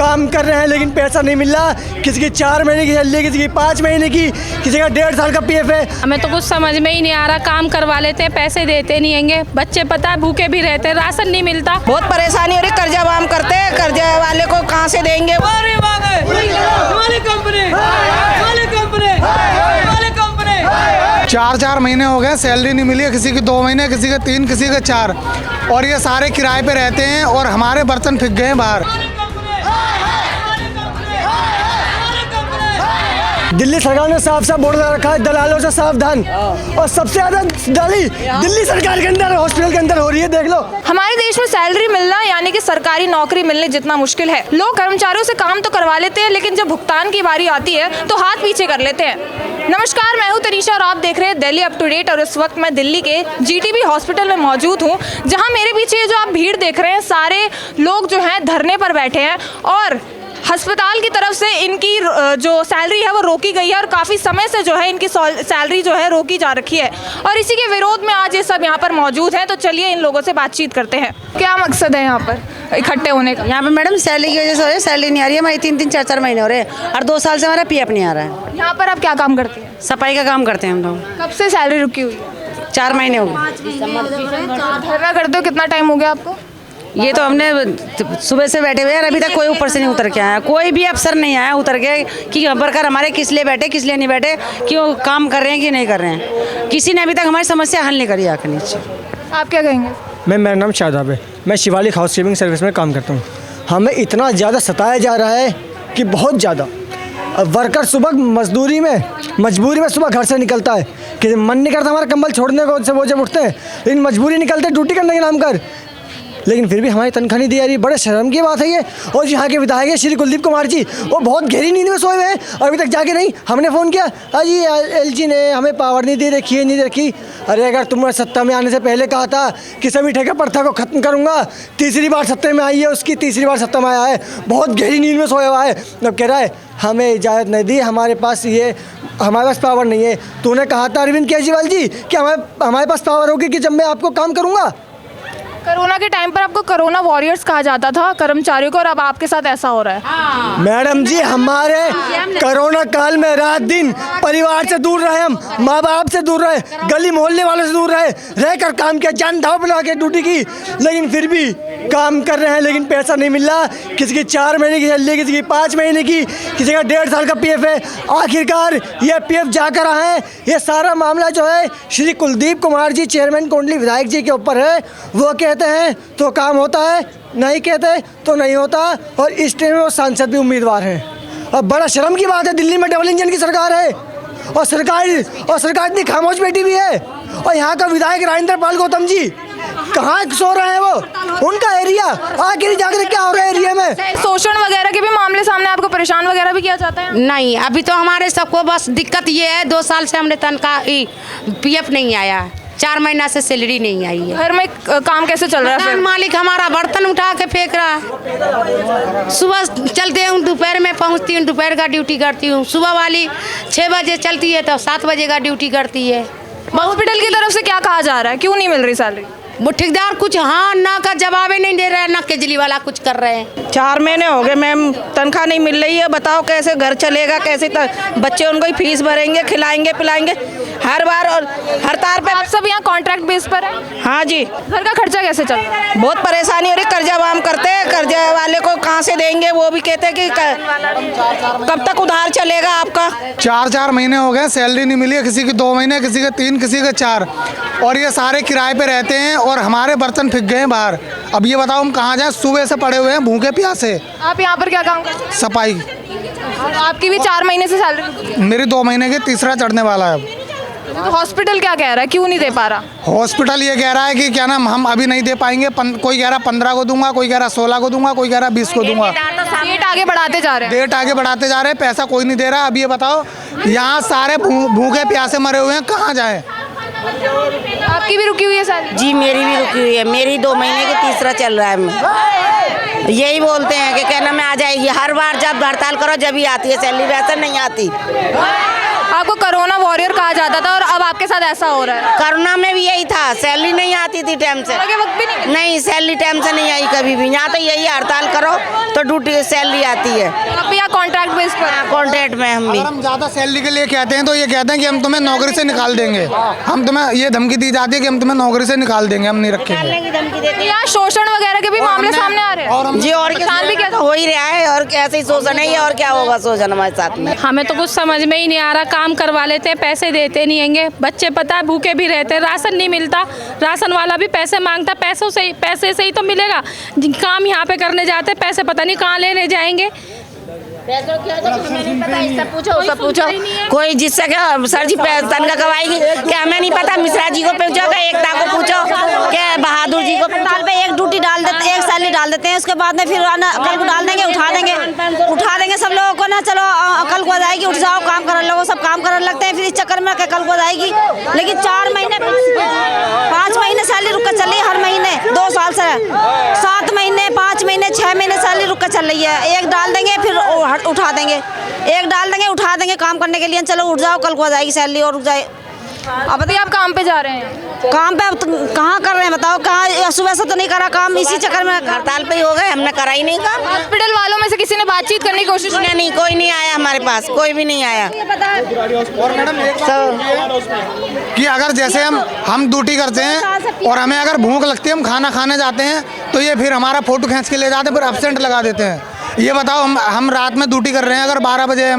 काम कर रहे हैं लेकिन पैसा नहीं मिल रहा। किसी की 4 महीने की सैलरी, किसी की 5 महीने की, किसी का 1.5 साल का पीएफ है। हमें तो कुछ समझ में ही नहीं आ रहा। काम करवा लेते हैं, पैसे देते नहीं हैंगे, बच्चे पता है भूखे भी रहते हैं, राशन नहीं मिलता। बहुत परेशानी हो रही, कर्जा वाम करते हैं, कर्जा वाले को कहाँ से देंगे। 4 महीने हो गए, सैलरी नहीं मिली है। किसी की 2 महीने, किसी के 3, किसी के 4, और ये सारे किराए पे रहते हैं और हमारे बर्तन फेंक गए हैं बाहर। दिल्ली सरकार ने साफ साफ बोर्ड लगा रखा है, दलालों से सावधान। और सबसे ज्यादा दलाली दिल्ली सरकार के अंदर, हॉस्पिटल के अंदर हो रही है। देख लो, हमारे देश में सैलरी मिलना यानी कि सरकारी नौकरी मिलने जितना मुश्किल है। लोग कर्मचारियों से काम तो करवा लेते हैं, लेकिन जब भुगतान की बारी आती है तो हाथ पीछे कर लेते हैं। नमस्कार, मैं हूं तनीषा और आप देख रहे हैं दिल्ली अप टू डेट। और इस वक्त मैं दिल्ली के जीटीबी हॉस्पिटल में मौजूद हूं, जहां मेरे पीछे जो आप भीड़ देख रहे हैं, सारे लोग जो हैं धरने पर बैठे हैं और अस्पताल की तरफ से इनकी जो सैलरी है वो रोकी गई है और काफ़ी समय से जो है इनकी सैलरी जो है रोकी जा रखी है। और इसी के विरोध में आज ये सब यहाँ पर मौजूद हैं। तो चलिए इन लोगों से बातचीत करते हैं। क्या मकसद है यहाँ पर इकट्ठे होने का? यहाँ पे मैडम सैलरी की वजह से हो रही है, सैलरी नहीं आ रही है हमारी। 3-3, 4-4 महीने हो रहे हैं और 2 साल से हमारा पीएफ नहीं आ रहा है। यहाँ पर आप क्या काम करते हैं? सफाई का काम करते हैं हम लोग। कब से सैलरी रुकी हुई है? 4 महीने हो गए। धरना करते हो कितना टाइम हो गया आपको? ये तो हमने सुबह से बैठे हुए हैं, अभी तक कोई ऊपर से नहीं उतर के आया। कोई भी अफसर नहीं आया उतर के कि वर्कर हमारे किस लिए बैठे, किस लिए नहीं बैठे, क्यों काम कर रहे हैं कि नहीं कर रहे हैं। किसी ने अभी तक हमारी समस्या हल नहीं करी आके नीचे। आप क्या कहेंगे? मेरा नाम शादाब है, मैं शिवालिक हाउस कीपिंग सर्विस में काम करता हूँ। हमें इतना ज़्यादा सताया जा रहा है कि बहुत ज़्यादा। वर्कर सुबह मजबूरी में सुबह घर से निकलता है कि मन नहीं करता हमारा कंबल छोड़ने को, से वो जब उठते हैं लेकिन मजबूरी निकलते ड्यूटी करने के नाम कर, लेकिन फिर भी हमारी तनख्वाह नहीं दी जा रही। बड़े शर्म की बात है ये। और यहाँ के विधायक है श्री कुलदीप कुमार जी, वो बहुत गहरी नींद में सोए हुए हैं, अभी तक जाके नहीं। हमने फ़ोन किया, अजी एलजी ने हमें पावर नहीं दे रखी है, नहीं रखी। अरे अगर तुमने सत्ता में आने से पहले कहा था कि सभी ठेका प्रथा को ख़त्म करूँगा, तीसरी बार सत्ता में आई है उसकी, तीसरी बार सत्ता में आया है, बहुत गहरी नींद में सोया हुआ है। अब कह रहा है हमें इजाज़त नहीं दी, हमारे पास पावर नहीं है। तूने कहा था अरविंद केजरीवाल जी कि हमारे पास पावर होगी कि जब मैं आपको काम करूँगा। कोरोना के टाइम पर आपको कोरोना वॉरियर्स कहा जाता था कर्मचारियों को, और अब आपके साथ ऐसा हो रहा है। मैडम जी, हमारे कोरोना काल में रात दिन परिवार से दूर रहे, हम माँ बाप से दूर रहे, गली मोहल्ले वालों से दूर रहकर काम किया, जान दाव पे लगा के ड्यूटी की, लेकिन फिर भी काम कर रहे हैं लेकिन पैसा नहीं मिल रहा। किसी की 4 महीने की सैलरी, किसी की 5 महीने की, किसी का 1.5 साल का पीएफ है। आखिरकार ये पीएफ जाकर आए हैं। ये सारा मामला जो है श्री कुलदीप कुमार जी, चेयरमैन कोंडली विधायक जी के ऊपर है। वो कहते हैं तो काम होता है, नहीं कहते तो नहीं होता। और इस टाइम में वो सांसद भी उम्मीदवार हैं। अब बड़ा शर्म की बात है, दिल्ली में डबल इंजन की सरकार है और सरकार इतनी खामोश बैठी हुई है। और यहाँ का विधायक राजेंद्र पाल गौतम जी कहाँ सो रहे हैं? वो उनका एरिया, आखिर जाकर क्या हो रहा है एरिया में? शोषण वगैरह के भी मामले सामने, आपको परेशान वगैरह भी किया जाता है? नहीं, अभी तो हमारे सबको बस दिक्कत ये है, 2 साल से हमने तनख्वाह पीएफ नहीं आया, 4 महीना से सैलरी नहीं आई है। घर में काम कैसे चल रहा है फिर? मालिक हमारा बर्तन उठा के फेंक रहा है। सुबह चलते हूँ, दोपहर में पहुँचती हूँ, दोपहर का ड्यूटी करती हूँ। सुबह वाली 6 बजे चलती है तो 7 बजे का ड्यूटी करती है। हॉस्पिटल की तरफ से क्या कहा जा रहा है, क्यों नहीं मिल रही सैलरी? वो ठेकेदार कुछ हाँ ना का जवाब नहीं दे रहे हैं, ना केजरीवाल कुछ कर रहे हैं। 4 महीने हो गए मैम, तनख्वाह नहीं मिल रही है। बताओ कैसे घर चलेगा, कैसे बच्चे उनको ही फीस भरेंगे, खिलाएंगे पिलाएंगे हर बार। और हर तार पे आप सब यहाँ कॉन्ट्रैक्ट बेस पर है? हाँ जी। घर का खर्चा कैसे चल रहा है? बहुत परेशानी हो रही, कर्जा वाम करते हैं, कर्जा वाले को कहाँ से देंगे। वो भी कहते हैं कि कब तक उधार चलेगा आपका। 4 महीने हो गए, सैलरी नहीं मिली है। किसी की 2 महीने, किसी के 3, किसी के 4, और ये सारे किराए पे रहते हैं और हमारे बर्तन फेंक गए हैं बाहर। अब ये बताओ हम कहाँ जाएं? सुबह से पड़े हुए हैं भूखे प्यासे। आप यहाँ पर क्या काम करते हैं? सफाई। आपकी भी 4 महीने से सैलरी? मेरी 2 महीने की, तीसरा चढ़ने वाला है। तो हॉस्पिटल क्या कह रहा है, क्यों नहीं दे पा रहा? हॉस्पिटल ये कह रहा है कि क्या नाम हम अभी नहीं दे पाएंगे। कोई कह रहा 15 को दूंगा, कोई कह रहा 16 को दूंगा, कोई कह रहा 20 को दूंगा। डेट आगे बढ़ाते जा रहे हैं। डेट आगे बढ़ाते जा रहे हैं, पैसा कोई नहीं दे रहा। अब ये बताओ, यहाँ सारे भूखे प्यासे मरे हुए हैं, कहाँ जाए? आपकी भी रुकी हुई है सैलरी? जी मेरी भी रुकी हुई है, मेरी 2 महीने की, तीसरा चल रहा है। यही बोलते हैं कि क्या नाम आ जाएगी। हर बार जब हड़ताल करो जब ही आती है सैलरी, वैसे नहीं आती। आपको कोरोना वॉरियर कहा जाता था और अब आपके साथ ऐसा हो रहा है। कोरोना में भी यही था, सैलरी नहीं आती थी टाइम से। कोरोना के वक्त भी नहीं। नहीं, सैलरी टाइम से नहीं आई कभी भी। यहाँ तो यही हड़ताल करो तो ड्यूटी सैलरी आती है। आप भी यहाँ कॉन्ट्रैक्ट बेस पर हैं। कॉन्ट्रैक्ट में हम भी। अगर हम ज़्यादा सैलरी के लिए कहते हैं तो ये कहते हैं कि हम तुम्हें नौकरी से निकाल देंगे, हम तुम्हें ये धमकी दी जाती है कि हम तुम्हें नौकरी से निकाल देंगे, हम नहीं रखेंगे। यहाँ शोषण वगैरह के भी मामले सामने आ रहे हैं। और हम जी, और परेशान भी कैसे हो ही रहा है, और कैसे ही शोषण है, और क्या होगा शोषण हमारे साथ में। हमें तो कुछ समझ में ही नहीं आ रहा। काम करवा लेते हैं, पैसे देते नहीं हैंगे। बच्चे पता है भूखे भी रहते हैं, राशन नहीं मिलता, राशन वाला भी पैसे मांगता, पैसे से ही तो मिलेगा। काम यहाँ पे करने जाते हैं, पैसे पता नहीं कहाँ लेने जाएंगे। सब पूछो कोई जिससे क्या सर जी तनख्वाह कमाएगी क्या, हमें नहीं पता। मिश्रा जी को पूछो, एकता को पूछो, क्या बहादुर जी को। साल पे एक ड्यूटी डाल देते, एक सैलरी डाल देते हैं, उसके बाद में फिर कल को डाल देंगे, उठा देंगे सब लोगों को ना। चलो कल को आ जाएगी, उठ जाओ, काम कर लोगों, सब काम करने लगते हैं। फिर इस चक्कर में कल को आ जाएगी, लेकिन 4 महीने 5 महीने सैलरी रुक कर चल रही है। हर महीने 2 साल से 7 महीने 5 महीने 6 महीने सैलरी रुक कर चल रही है। एक डाल देंगे फिर उठा देंगे, एक डाल देंगे उठा देंगे काम करने के लिए। चलो उठ जाओ, कल को आ जाएगी सैलरी और रुक जाए। अब बताइए, आप काम पे जा रहे हैं? काम पे अब कहाँ कर रहे हैं बताओ, कहाँ सुबह से तो नहीं करा काम, इसी चक्कर में हड़ताल पे ही हो गए, हमने करा ही नहीं काम। हॉस्पिटल वालों में से किसी ने बातचीत करने की कोशिश की? नहीं, कोई नहीं आया हमारे पास, कोई भी नहीं आया। और मैडम एक कि अगर जैसे हम ड्यूटी करते हैं और हमें अगर भूख लगती है, हम खाना खाने जाते हैं, तो ये फिर हमारा फोटो खींच के ले जाते हैं, फिर एब्सेंट लगा देते हैं। ये बताओ, हम रात में ड्यूटी कर रहे हैं, अगर 12 बजे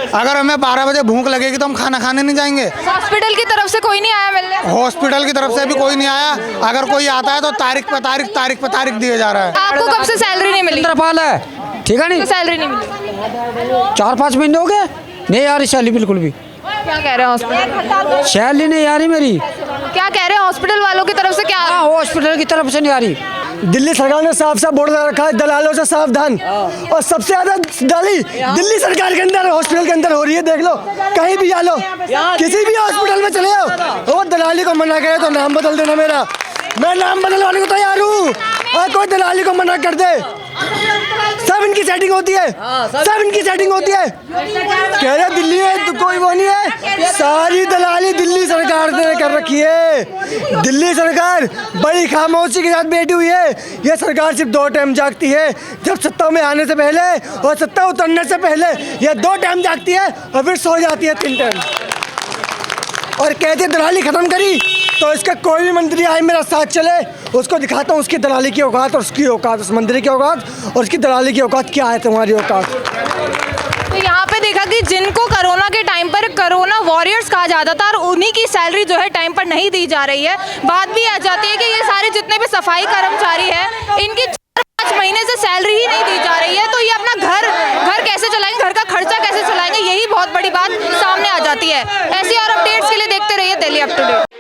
अगर हमें 12 बजे भूख लगेगी तो हम खाना खाने नहीं जाएंगे? हॉस्पिटल की तरफ से कोई नहीं आया मिलने? हॉस्पिटल की तरफ से भी कोई नहीं आया। अगर कोई आता है तो तारीख पे तारीख दिए जा रहा है। आपको कब से सैलरी नहीं मिली? इंद्रपाल है, ठीक है नहीं, सैलरी नहीं मिली? 4-5 महीने हो गए, नहीं आ रही सैलरी बिल्कुल भी। क्या कह रहे हैं हॉस्पिटल? सैलरी नहीं आ रही मेरी। क्या कह रहे हैं हॉस्पिटल वालों की तरफ से? क्या हाँ, हॉस्पिटल की तरफ से नहीं आ रही। दिल्ली सरकार ने साफ साफ बोर्ड लगा रखा है, दलालों से सावधान। और सबसे ज्यादा दलाली दिल्ली सरकार के अंदर, हॉस्पिटल के अंदर हो रही है। देख लो, कहीं भी जा लो, किसी भी हॉस्पिटल में चले जाओ, वो दलाली को मना करे तो नाम बदल देना मेरा, मैं नाम बदलवाने को तैयार हूँ। और कोई दलाली को मना कर दे, सब इनकी सेटिंग होती है, सब इनकी सेटिंग होती है। कह रहे दिल्ली में तो कोई वो नहीं है, सारी दलाली दिल्ली सरकार ने कर रखी है। दिल्ली सरकार बड़ी खामोशी के साथ बैठी हुई है। ये सरकार सिर्फ 2 टाइम जागती है, जब सत्ता में आने से पहले और सत्ता उतरने से पहले। ये 2 टाइम जागती है और फिर सो जाती है 3 टाइम। और कहते दलाली खत्म करी तो इसका कोई भी मंत्री आए मेरा साथ चले, उसको दिखाता हूँ उसकी दलाली की औकात और उसकी औकात, उस मंत्री की औकात और उसकी दलाली की औकात क्या है, तुम्हारी औकात। तो यहाँ पे देखा कि जिनको कोरोना के टाइम पर कोरोना वॉरियर्स कहा जाता था और उन्हीं की सैलरी जो है टाइम पर नहीं दी जा रही है। बात भी आ जाती है कि ये सारे जितने भी सफाई कर्मचारी हैं, इनकी 4-5 महीने से सैलरी ही नहीं दी जा रही है। तो ये अपना घर कैसे चलाएंगे, घर का खर्चा कैसे चलाएंगे, यही बहुत बड़ी बात सामने आ जाती है। ऐसी और अपडेट्स के लिए देखते रहिए दिल्ली अप टू डेट।